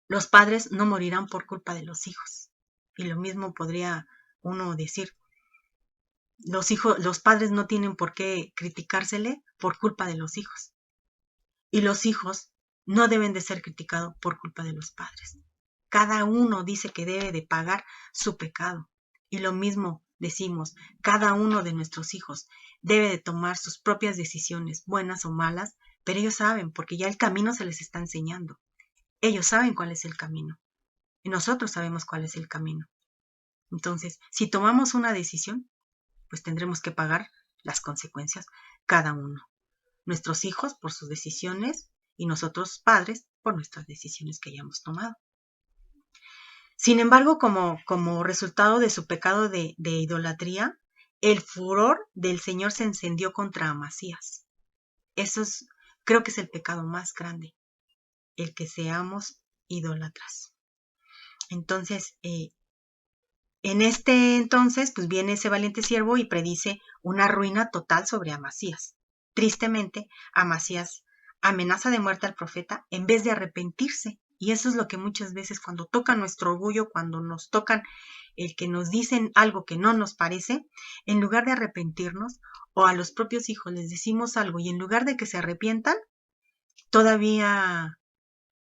los padres no morirán por culpa de los hijos. Y lo mismo podría uno decir, los padres no tienen por qué criticársele por culpa de los hijos. Y los hijos no deben de ser criticados por culpa de los padres. Cada uno dice que debe de pagar su pecado. Y lo mismo decimos, cada uno de nuestros hijos debe de tomar sus propias decisiones, buenas o malas, pero ellos saben, porque ya el camino se les está enseñando. Ellos saben cuál es el camino. Y nosotros sabemos cuál es el camino. Entonces, si tomamos una decisión, pues tendremos que pagar las consecuencias cada uno. Nuestros hijos por sus decisiones y nosotros padres por nuestras decisiones que hayamos tomado. Sin embargo, como resultado de su pecado de idolatría, el furor del Señor se encendió contra Amasías. Eso creo que es el pecado más grande, el que seamos idólatras. Entonces, en este entonces, pues viene ese valiente siervo y predice una ruina total sobre Amasías. Tristemente, Amasías amenaza de muerte al profeta en vez de arrepentirse. Y eso es lo que muchas veces cuando tocan nuestro orgullo, cuando nos tocan el que nos dicen algo que no nos parece, en lugar de arrepentirnos, o a los propios hijos les decimos algo y en lugar de que se arrepientan, todavía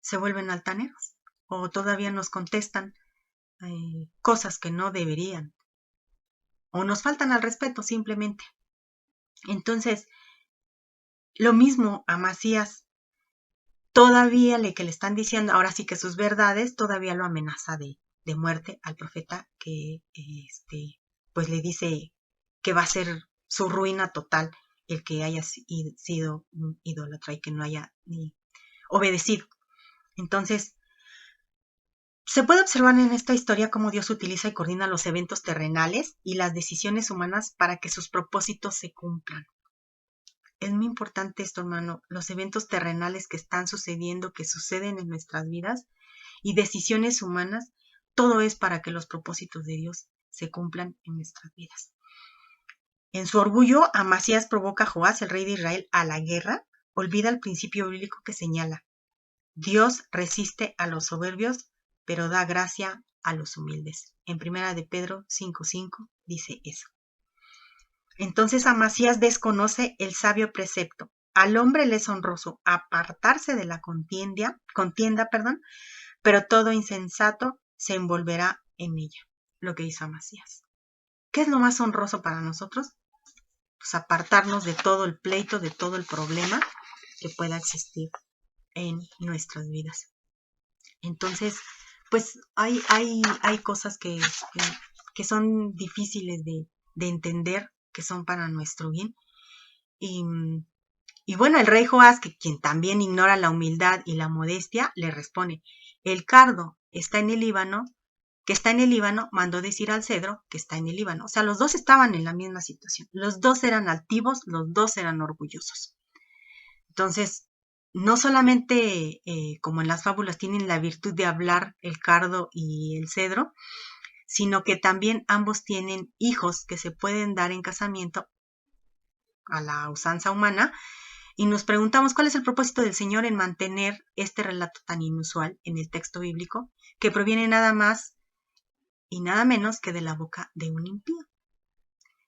se vuelven altaneros o todavía nos contestan cosas que no deberían o nos faltan al respeto simplemente. Entonces, lo mismo a Amasías, todavía que le están diciendo ahora sí que sus verdades, todavía lo amenaza de muerte al profeta que pues le dice que va a ser su ruina total el que haya sido un idólatra y que no haya ni obedecido. Entonces, se puede observar en esta historia cómo Dios utiliza y coordina los eventos terrenales y las decisiones humanas para que sus propósitos se cumplan. Es muy importante esto, hermano, los eventos terrenales que están sucediendo, que suceden en nuestras vidas y decisiones humanas, todo es para que los propósitos de Dios se cumplan en nuestras vidas. En su orgullo, Amasías provoca a Joás, el rey de Israel, a la guerra, olvida el principio bíblico que señala: Dios resiste a los soberbios, pero da gracia a los humildes. En 1 de Pedro 5:5 dice eso. Entonces Amasías desconoce el sabio precepto. Al hombre le es honroso apartarse de la contienda, pero todo insensato se envolverá en ella. Lo que hizo Amasías. ¿Qué es lo más honroso para nosotros? Pues apartarnos de todo el pleito, de todo el problema que pueda existir en nuestras vidas. Entonces, pues hay cosas que son difíciles de entender, que son para nuestro bien. Y bueno, el rey Joás, quien también ignora la humildad y la modestia, le responde: el cardo está en el Líbano, que está en el Líbano, mandó decir al cedro que está en el Líbano. O sea, los dos estaban en la misma situación. Los dos eran altivos, los dos eran orgullosos. Entonces, no solamente como en las fábulas tienen la virtud de hablar el cardo y el cedro, sino que también ambos tienen hijos que se pueden dar en casamiento a la usanza humana. Y nos preguntamos cuál es el propósito del Señor en mantener este relato tan inusual en el texto bíblico, que proviene nada más y nada menos que de la boca de un impío.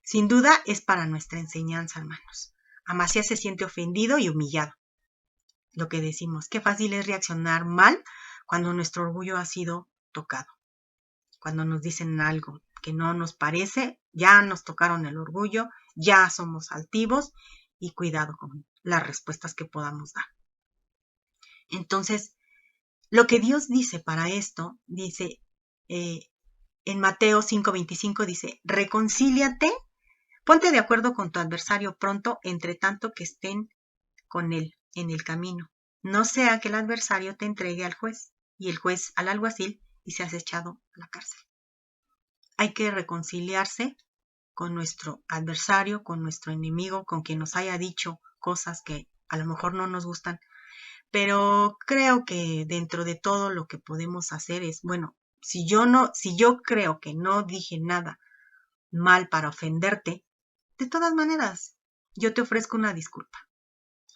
Sin duda es para nuestra enseñanza, hermanos. Amasías se siente ofendido y humillado. Lo que decimos, qué fácil es reaccionar mal cuando nuestro orgullo ha sido tocado. Cuando nos dicen algo que no nos parece, ya nos tocaron el orgullo, ya somos altivos y cuidado con las respuestas que podamos dar. Entonces, lo que Dios dice para esto, dice en Mateo 5:25, dice, reconcíliate, ponte de acuerdo con tu adversario pronto, entre tanto que estén con él en el camino. No sea que el adversario te entregue al juez y el juez al alguacil y seas echado a la cárcel. Hay que reconciliarse con nuestro adversario, con nuestro enemigo, con quien nos haya dicho cosas que a lo mejor no nos gustan, pero creo que dentro de todo lo que podemos hacer es, bueno, si yo creo que no dije nada mal para ofenderte, de todas maneras, yo te ofrezco una disculpa.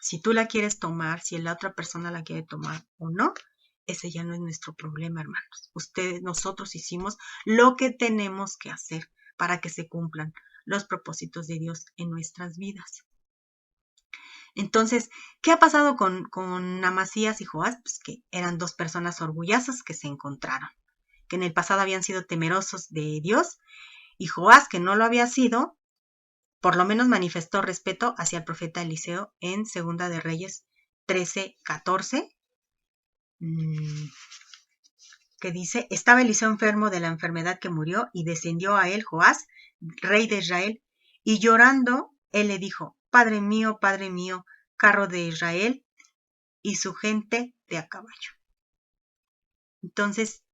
Si tú la quieres tomar, si la otra persona la quiere tomar o no, ese ya no es nuestro problema, hermanos. Nosotros hicimos lo que tenemos que hacer para que se cumplan los propósitos de Dios en nuestras vidas. Entonces, ¿qué ha pasado con Amasías y Joás? Pues que eran dos personas orgullosas que se encontraron, que en el pasado habían sido temerosos de Dios, y Joás, que no lo había sido, por lo menos manifestó respeto hacia el profeta Eliseo en 2 de Reyes 13:14, que dice, estaba Eliseo enfermo de la enfermedad que murió, y descendió a él Joás, rey de Israel, y llorando, él le dijo, Padre mío, carro de Israel y su gente de a caballo. Entonces,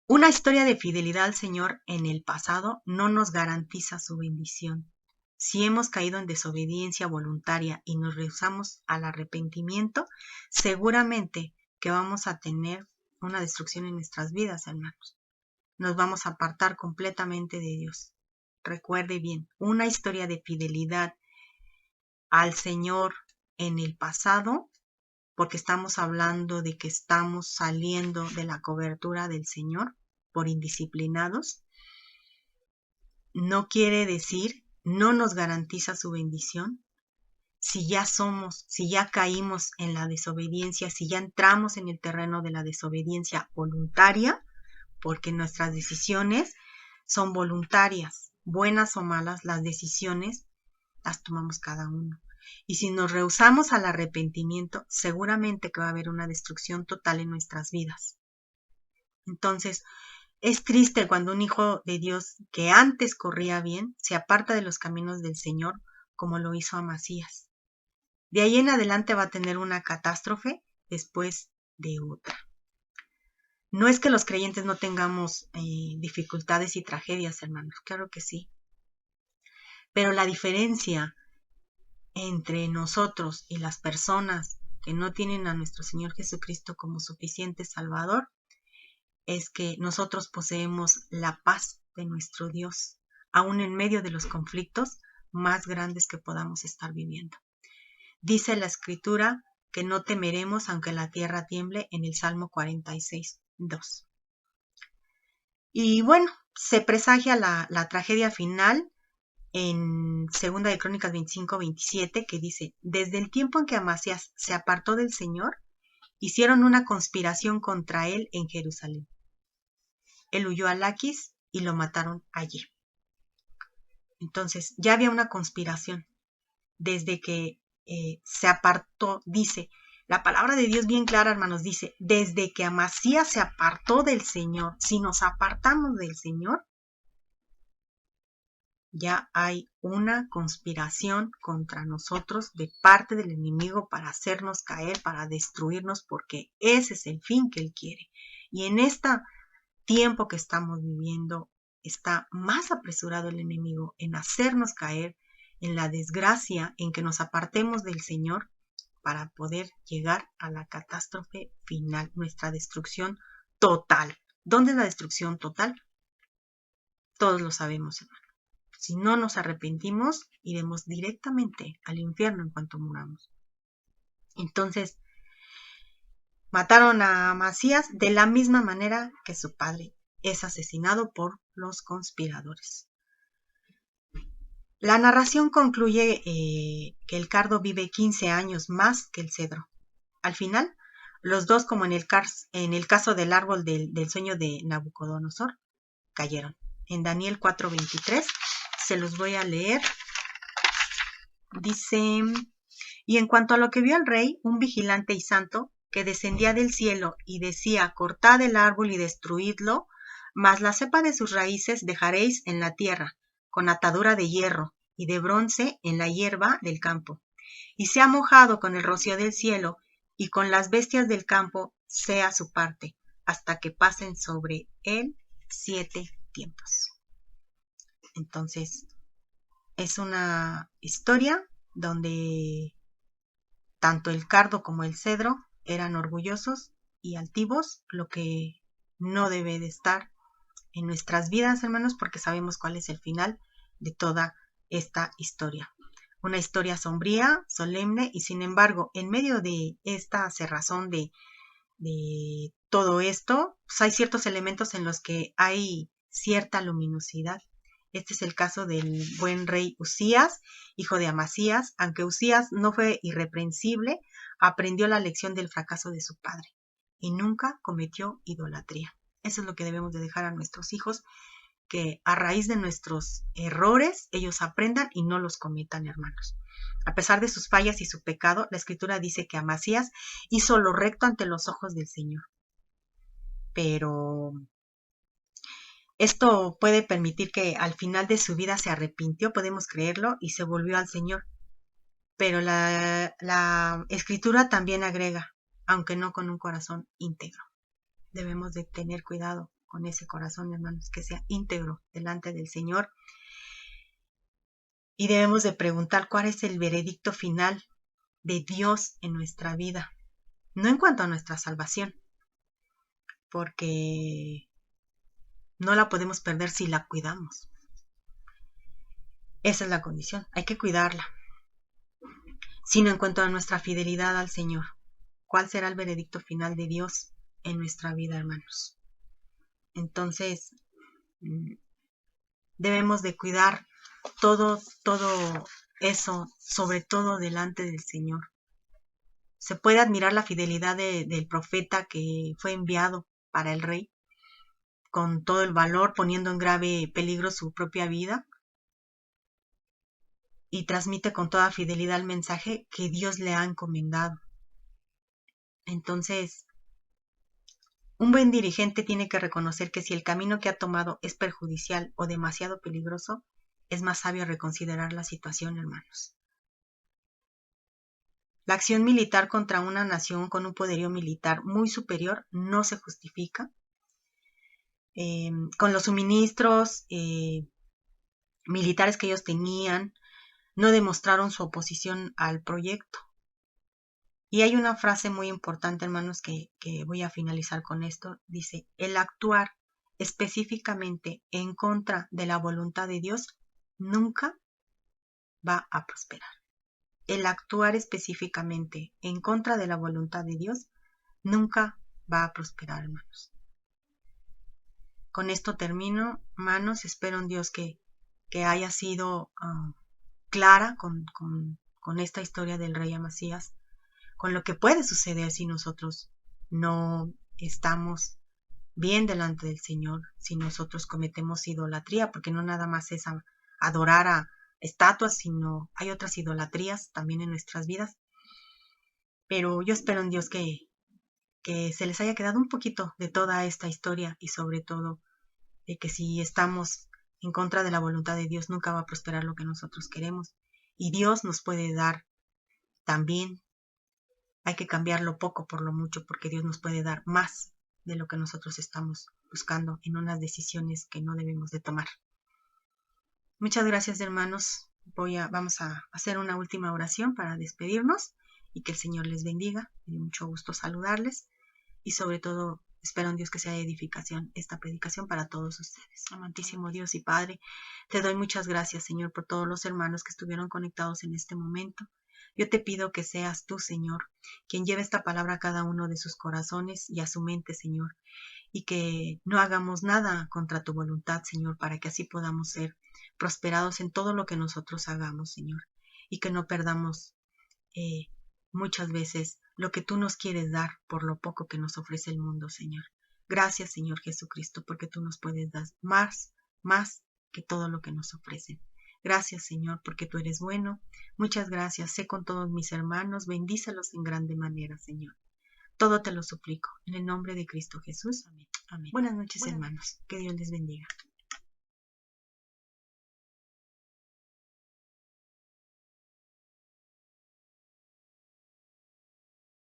una historia de fidelidad al Señor en el pasado no nos garantiza su bendición. Si hemos caído en desobediencia voluntaria y nos rehusamos al arrepentimiento, seguramente que vamos a tener una destrucción en nuestras vidas, hermanos. Nos vamos a apartar completamente de Dios. Recuerde bien, una historia de fidelidad al Señor en el pasado, porque estamos hablando de que estamos saliendo de la cobertura del Señor por indisciplinados, no quiere decir, no nos garantiza su bendición. Si ya caímos en la desobediencia, si ya entramos en el terreno de la desobediencia voluntaria, porque nuestras decisiones son voluntarias, buenas o malas, las decisiones las tomamos cada uno. Y si nos rehusamos al arrepentimiento, seguramente que va a haber una destrucción total en nuestras vidas. Entonces, es triste cuando un hijo de Dios que antes corría bien se aparta de los caminos del Señor, como lo hizo Amasías. De ahí en adelante va a tener una catástrofe después de otra. No es que los creyentes no tengamos dificultades y tragedias, hermanos, claro que sí. Pero la diferencia entre nosotros y las personas que no tienen a nuestro Señor Jesucristo como suficiente Salvador es que nosotros poseemos la paz de nuestro Dios, aún en medio de los conflictos más grandes que podamos estar viviendo. Dice la Escritura que no temeremos aunque la tierra tiemble en el Salmo 46:2. Y bueno, se presagia la tragedia final en 2 de Crónicas 25:27, que dice, desde el tiempo en que Amasías se apartó del Señor, hicieron una conspiración contra él en Jerusalén. Él huyó a Laquis y lo mataron allí. Entonces, ya había una conspiración. Desde que se apartó, dice, la palabra de Dios bien clara, hermanos, dice, desde que Amasías se apartó del Señor, si nos apartamos del Señor, ya hay una conspiración contra nosotros de parte del enemigo para hacernos caer, para destruirnos, porque ese es el fin que él quiere. Y en este tiempo que estamos viviendo, está más apresurado el enemigo en hacernos caer en la desgracia, en que nos apartemos del Señor para poder llegar a la catástrofe final, nuestra destrucción total. ¿Dónde es la destrucción total? Todos lo sabemos, hermano. Si no nos arrepentimos, iremos directamente al infierno en cuanto muramos. Entonces, mataron a Amasías de la misma manera que su padre es asesinado por los conspiradores. La narración concluye que el cardo vive 15 años más que el cedro. Al final, los dos, como en el caso del árbol del sueño de Nabucodonosor, cayeron. En Daniel 4:23 se los voy a leer. Dice: y en cuanto a lo que vio el rey, un vigilante y santo, que descendía del cielo y decía: cortad el árbol y destruidlo, mas la cepa de sus raíces dejaréis en la tierra, con atadura de hierro y de bronce en la hierba del campo. Y sea mojado con el rocío del cielo, y con las bestias del campo sea su parte, hasta que pasen sobre él 7 tiempos. Entonces, es una historia donde tanto el cardo como el cedro eran orgullosos y altivos, lo que no debe de estar en nuestras vidas, hermanos, porque sabemos cuál es el final de toda esta historia. Una historia sombría, solemne, y sin embargo, en medio de esta cerrazón de todo esto, pues hay ciertos elementos en los que hay cierta luminosidad. Este es el caso del buen rey Usías, hijo de Amasías. Aunque Usías no fue irreprensible, aprendió la lección del fracaso de su padre y nunca cometió idolatría. Eso es lo que debemos de dejar a nuestros hijos, que a raíz de nuestros errores ellos aprendan y no los cometan, hermanos. A pesar de sus fallas y su pecado, la Escritura dice que Amasías hizo lo recto ante los ojos del Señor. Pero esto puede permitir que al final de su vida se arrepintió, podemos creerlo, y se volvió al Señor. Pero la Escritura también agrega: aunque no con un corazón íntegro. Debemos de tener cuidado con ese corazón, hermanos, que sea íntegro delante del Señor. Y debemos de preguntar cuál es el veredicto final de Dios en nuestra vida. No en cuanto a nuestra salvación, porque no la podemos perder si la cuidamos. Esa es la condición, hay que cuidarla. Sino en cuanto a nuestra fidelidad al Señor. ¿Cuál será el veredicto final de Dios en nuestra vida, hermanos? Entonces, debemos de cuidar todo eso, sobre todo delante del Señor. Se puede admirar la fidelidad del profeta que fue enviado para el rey, con todo el valor, poniendo en grave peligro su propia vida, y transmite con toda fidelidad el mensaje que Dios le ha encomendado. Entonces, un buen dirigente tiene que reconocer que si el camino que ha tomado es perjudicial o demasiado peligroso, es más sabio reconsiderar la situación, hermanos. La acción militar contra una nación con un poderío militar muy superior no se justifica. Con los suministros militares que ellos tenían, no demostraron su oposición al proyecto. Y hay una frase muy importante, hermanos, que voy a finalizar con esto. Dice: el actuar específicamente en contra de la voluntad de Dios nunca va a prosperar. El actuar específicamente en contra de la voluntad de Dios nunca va a prosperar, hermanos. Con esto termino, hermanos. Espero en Dios que haya sido clara con esta historia del rey Amasías, con lo que puede suceder si nosotros no estamos bien delante del Señor, si nosotros cometemos idolatría, porque no nada más es adorar a estatuas, sino hay otras idolatrías también en nuestras vidas. Pero yo espero en Dios que se les haya quedado un poquito de toda esta historia, y sobre todo de que si estamos en contra de la voluntad de Dios nunca va a prosperar lo que nosotros queremos, y Dios nos puede dar también. Hay que cambiar lo poco por lo mucho, porque Dios nos puede dar más de lo que nosotros estamos buscando en unas decisiones que no debemos de tomar. Muchas gracias, hermanos. Vamos a hacer una última oración para despedirnos y que el Señor les bendiga. Me dio mucho gusto saludarles, y sobre todo espero en Dios que sea de edificación esta predicación para todos ustedes. Amantísimo Dios y Padre, te doy muchas gracias, Señor, por todos los hermanos que estuvieron conectados en este momento. Yo te pido que seas tú, Señor, quien lleve esta palabra a cada uno de sus corazones y a su mente, Señor, y que no hagamos nada contra tu voluntad, Señor, para que así podamos ser prosperados en todo lo que nosotros hagamos, Señor, y que no perdamos muchas veces lo que tú nos quieres dar por lo poco que nos ofrece el mundo, Señor. Gracias, Señor Jesucristo, porque tú nos puedes dar más que todo lo que nos ofrecen. Gracias, Señor, porque tú eres bueno. Muchas gracias. Sé con todos mis hermanos. Bendícelos en grande manera, Señor. Todo te lo suplico. En el nombre de Cristo Jesús. Amén. Amén. Buenas noches, hermanos. Que Dios les bendiga.